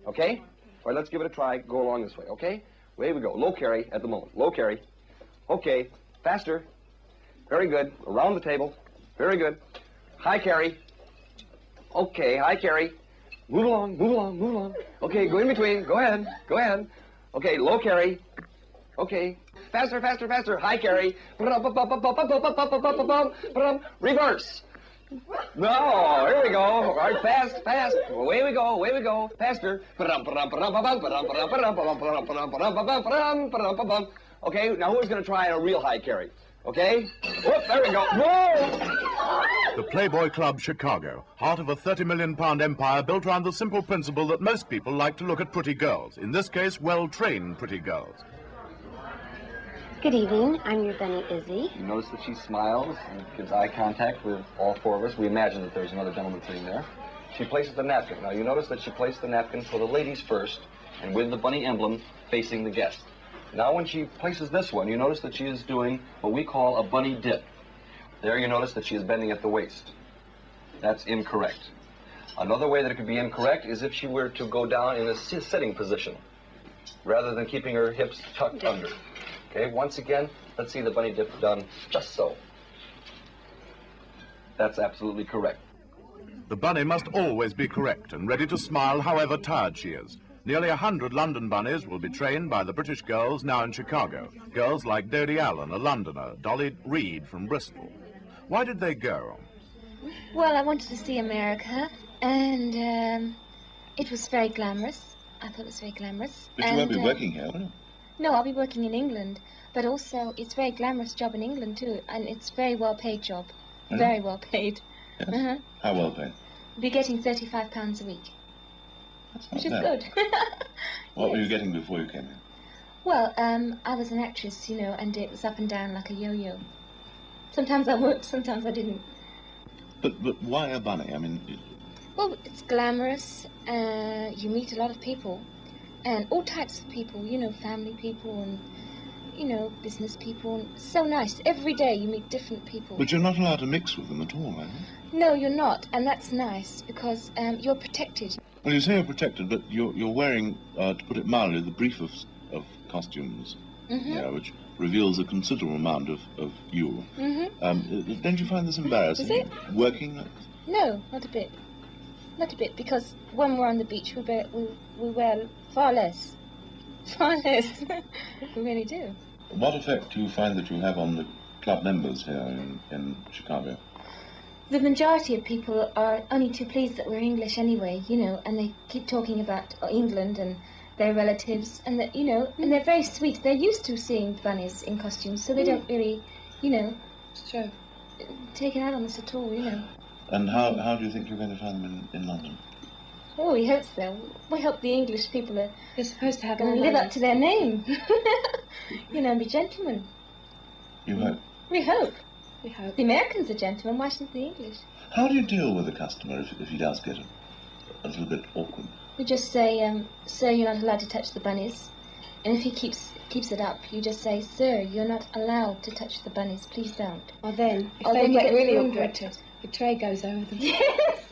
Okay? All right, let's give it a try. Go along this way, okay? Way we go. Low carry at the moment. Low carry. Okay. Faster. Very good. Around the table. Very good. High carry. Okay, high carry. Move along, move along, move along. Okay, go in between. Go ahead. Go ahead. Okay, low carry. Okay. Faster, faster, faster. High carry. Reverse. No, here we go. All right, fast, fast. Away we go, away we go. Faster. Okay, now who's going to try a real high carry? Okay? Whoop, there we go. Whoa! The Playboy Club, Chicago, heart of a £30 million empire built around the simple principle that most people like to look at pretty girls. In this case, well-trained pretty girls. Good evening. I'm your bunny, Izzy. You notice that she smiles and gives eye contact with all four of us. We imagine that there's another gentleman sitting there. She places the napkin. Now, you notice that she placed the napkin for the ladies first and with the bunny emblem facing the guest. Now, when she places this one, you notice that she is doing what we call a bunny dip. There you notice that she is bending at the waist. That's incorrect. Another way that it could be incorrect is if she were to go down in a sitting position rather than keeping her hips tucked under. Okay, once again, let's see the bunny dip done just so. That's absolutely correct. The bunny must always be correct and ready to smile however tired she is. Nearly 100 London bunnies will be trained by the British girls now in Chicago. Girls like Doreen Allen, a Londoner, Dolly Read from Bristol. Why did they go? Well, I wanted to see America, and it was very glamorous. I thought it was very glamorous. But you won't be working here, will you? No, I'll be working in England. But also, it's a very glamorous job in England, too. And it's a very well-paid job. Mm. Very well-paid. Yes. Uh-huh. How well paid? You'll be getting £35 a week. That's Which is not good. bad. What Yes. were you getting before you came here? Well, I was an actress, you know, and it was up and down like a yo-yo. Sometimes I worked, sometimes I didn't. But why a bunny? I mean, Well, it's glamorous. You meet a lot of people, and all types of people. You know, family people and, you know, business people. And it's so nice. Every day you meet different people. but you're not allowed to mix with them at all, are you? No, you're not, and that's nice because you're protected. Well, you say you're protected, but you're wearing, to put it mildly, the brief of costumes, Mm-hmm. which reveals a considerable amount of you. Mm-hmm. Don't you find this embarrassing? Is it? Working? No, not a bit. Not a bit, because when we're on the beach, we wear far less. Far less. We really do. What effect do you find that you have on the club members here in Chicago? The majority of people are only too pleased that we're English anyway, you know, and they keep talking about England and their relatives, and that, you know, and they're very sweet. They're used to seeing bunnies in costumes, so they don't really, you know, take it out on us at all, you know. And how do you think you're going to find them in London? Oh, we hope so. We hope the English people are You're supposed to have going to live up to their name, you know, and be gentlemen. You hope. We hope. We hope. The Americans are gentlemen, why shouldn't the English? How do you deal with a customer if he does get a little bit awkward? We just say, sir, you're not allowed to touch the bunnies. And if he keeps it up, you just say, sir, you're not allowed to touch the bunnies, please don't. Or then, if Or they then you get get really really awkward, awkward. the tray goes over them. Yes!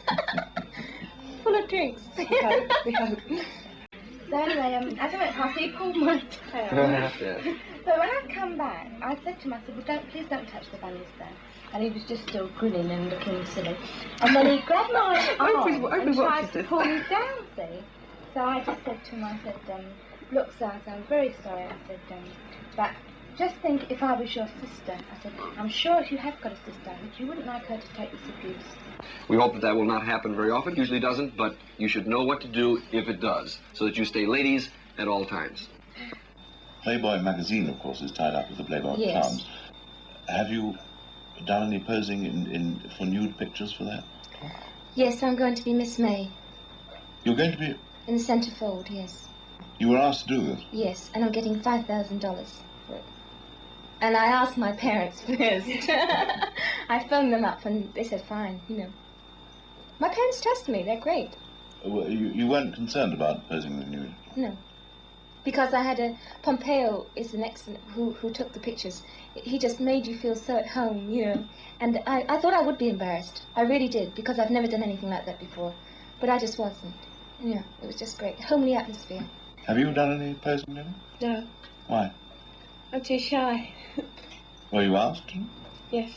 Full of drinks. We hope. We hope. So anyway, as I went past, he pulled my tail. So when I come back, I said to him, I said, well, please don't touch the bunnies there. And he was just still grinning and looking silly. And then he grabbed my arm and tried to pull me down, see? So I just said to him, I said, look, sir, I said, I'm very sorry. I said, but just think if I was your sister. I said, I'm sure if you have got a sister, that you wouldn't like her to take this abuse. We hope that that will not happen very often. It usually doesn't, but you should know what to do if it does, so that you stay ladies at all times. Playboy magazine, of course, is tied up with the Playboy Yes. Clubs. Have you done any posing for nude pictures for that? Yes, I'm going to be Miss May. You're going to be... In the centrefold, yes. You were asked to do this? Yes, and I'm getting $5,000 for it. And I asked my parents first. I phoned them up and they said, fine, you know. My parents trust me, they're great. Well, you weren't concerned about posing the nude? No. Because I had a... Pompeo is an excellent... Who took the pictures. He just made you feel so at home, you know. And I thought I would be embarrassed. I really did, because I've never done anything like that before. But I just wasn't. Yeah, it was just great. Homely atmosphere. Have you done any posing, Lily? No, Why? I'm too shy. Were you asked? Yes.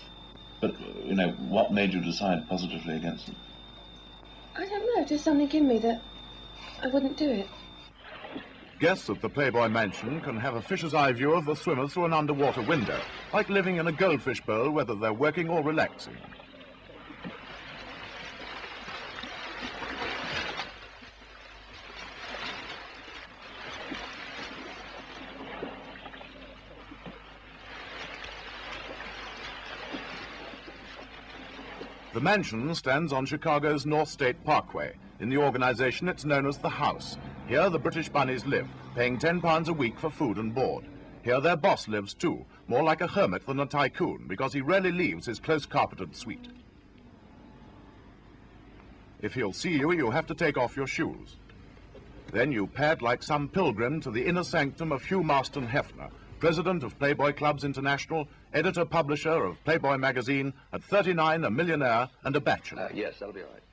But, you know, what made you decide positively against it? I don't know, just something in me that I wouldn't do it. Guests at the Playboy Mansion can have a fish's eye view of the swimmers through an underwater window, like living in a goldfish bowl, whether they're working or relaxing. The mansion stands on Chicago's North State Parkway. In the organization, it's known as the House. Here, the British bunnies live, paying £10 a week for food and board. Here, their boss lives too, more like a hermit than a tycoon, because he rarely leaves his close-carpeted suite. If he'll see you, you have to take off your shoes. Then you pad like some pilgrim to the inner sanctum of Hugh Hefner, president of Playboy Clubs International, editor-publisher of Playboy magazine, at 39, a millionaire and a bachelor. Yes, that'll be all right.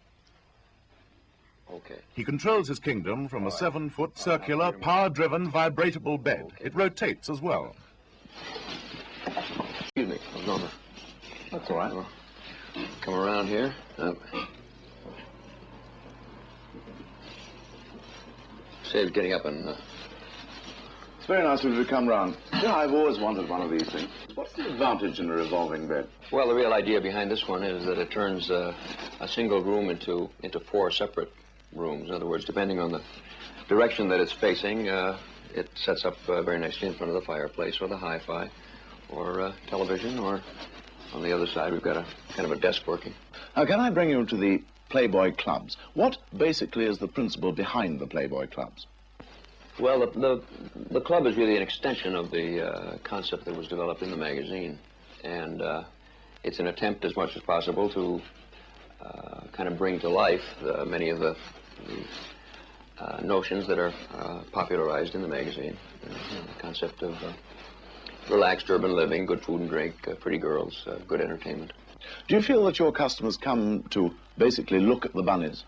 Okay. He controls his kingdom from a 7-foot circular, power-driven, vibratable bed. It rotates as well. Excuse me. I was on the... That's all right. Come around here. Saves getting up and... It's very nice of you to come round. Yeah, I've always wanted one of these things. What's the advantage in a revolving bed? Well, the real idea behind this one is that it turns a single room into 4 separate rooms. In other words, depending on the direction that it's facing, it sets up very nicely in front of the fireplace or the hi-fi or television, or on the other side we've got a kind of a desk working. Now, can I bring you to the Playboy Clubs? What basically is the principle behind the Playboy Clubs? Well, the club is really an extension of the concept that was developed in the magazine, and it's an attempt as much as possible to kind of bring to life many of the notions that are popularized in the magazine. The concept of relaxed urban living, good food and drink, pretty girls, good entertainment. Do you feel that your customers come to basically look at the bunnies?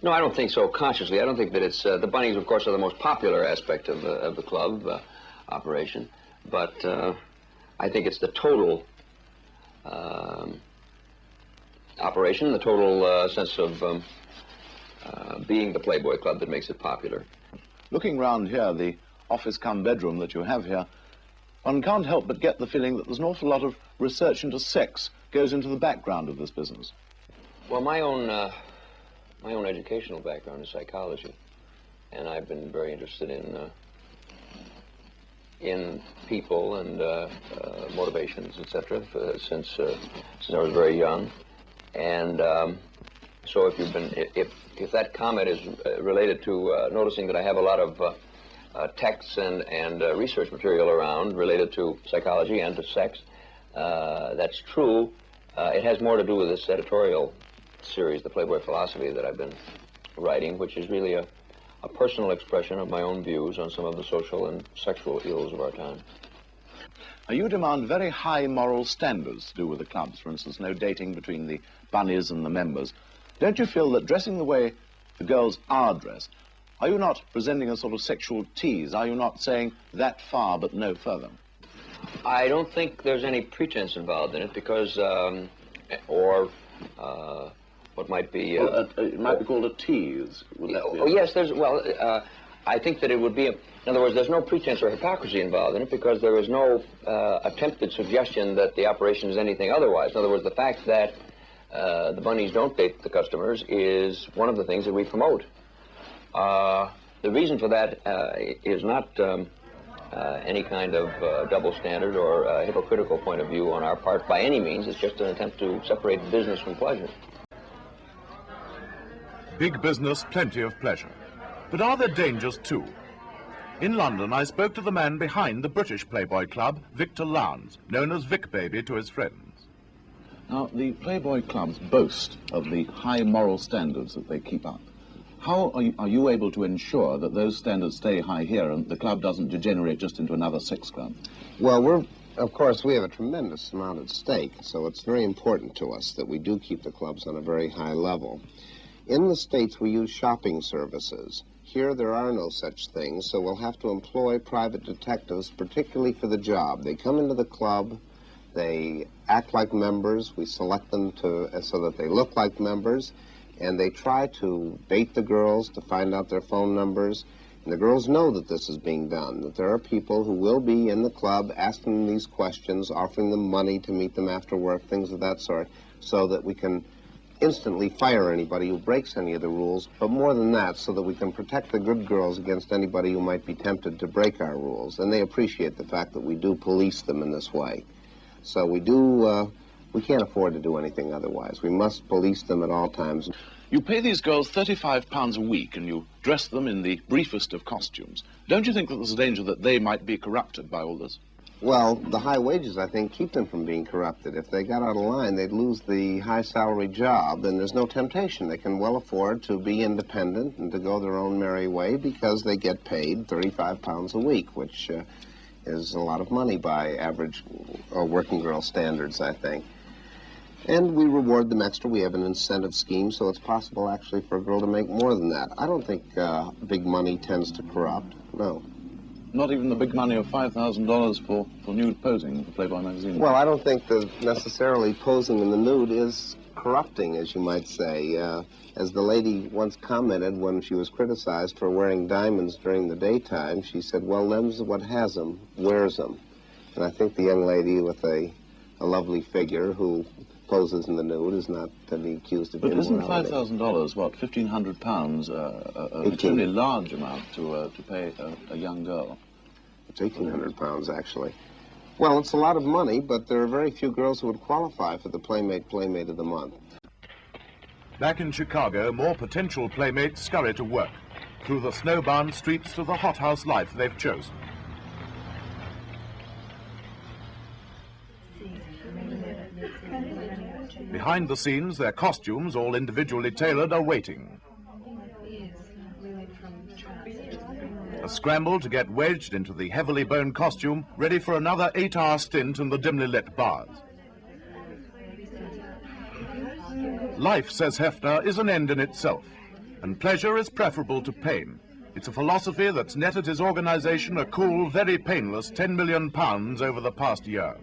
No, I don't think so consciously. I don't think that it's... the bunnies, of course, are the most popular aspect of the club operation, but I think it's the total operation, the total sense of being the Playboy Club that makes it popular. Looking round here, the office-cum-bedroom that you have here, one can't help but get the feeling that there's an awful lot of research into sex goes into the background of this business. Well, my own educational background is psychology, and I've been very interested in people and motivations, etc., since I was very young. And so if that comment is related to noticing that I have a lot of texts and research material around related to psychology and to sex, that's true. It has more to do with this editorial series, the Playboy Philosophy, that I've been writing, which is really a personal expression of my own views on some of the social and sexual ills of our time. Now, you demand very high moral standards to do with the clubs. For instance, no dating between the bunnies and the members. Don't you feel that dressing the way the girls are dressed, are you not presenting a sort of sexual tease? Are you not saying that far but no further? I don't think there's any pretense involved in it, because, what might be... it might be called a tease. Would that be yes, I think that it would be... In other words, there's no pretense or hypocrisy involved in it, because there is no attempted suggestion that the operation is anything otherwise. In other words, the fact that the bunnies don't date the customers is one of the things that we promote. The reason for that is not any kind of double standard or hypocritical point of view on our part by any means. It's just an attempt to separate business from pleasure. Big business, plenty of pleasure. But are there dangers too? In London, I spoke to the man behind the British Playboy Club, Victor Lownes, known as Vic Baby to his friends. Now, the Playboy Clubs boast of the high moral standards that they keep up. How are you able to ensure that those standards stay high here and the club doesn't degenerate just into another sex club? Well, of course, we have a tremendous amount at stake, so it's very important to us that we do keep the clubs on a very high level. In the States, we use shopping services. Here, there are no such things, so we'll have to employ private detectives, particularly for the job. They come into the club, they act like members, we select them so that they look like members, and they try to bait the girls to find out their phone numbers. And the girls know that this is being done, that there are people who will be in the club asking them these questions, offering them money to meet them after work, things of that sort, so that we can instantly fire anybody who breaks any of the rules, but more than that, so that we can protect the good girls against anybody who might be tempted to break our rules. And they appreciate the fact that we do police them in this way. So we can't afford to do anything otherwise. We must police them at all times. You pay these girls £35 a week and you dress them in the briefest of costumes. Don't you think that there's a danger that they might be corrupted by all this? Well, the high wages, I think, keep them from being corrupted. If they got out of line, they'd lose the high-salary job, and there's no temptation. They can well afford to be independent and to go their own merry way because they get paid £35 a week, which is a lot of money by average working girl standards, I think. And we reward them extra. We have an incentive scheme, so it's possible, actually, for a girl to make more than that. I don't think big money tends to corrupt, no. Not even the big money of $5,000 for nude posing for Playboy magazine? Well, I don't think that necessarily posing in the nude is corrupting, as you might say. As the lady once commented when she was criticized for wearing diamonds during the daytime, she said, well, them's what has them, wears them. And I think the young lady with a lovely figure who poses in the nude is not to be accused of immorality. But isn't $5,000, what, £1,500, a truly large amount to pay a young girl? It's £1,800, actually. Well, it's a lot of money, but there are very few girls who would qualify for the Playmate of the Month. Back in Chicago, more potential playmates scurry to work, through the snowbound streets to the hothouse life they've chosen. Behind the scenes, their costumes, all individually tailored, are waiting. A scramble to get wedged into the heavily boned costume, ready for another 8-hour stint in the dimly lit bars. Life, says Hefner, is an end in itself, and pleasure is preferable to pain. It's a philosophy that's netted his organization a cool, very painless £10 million over the past year.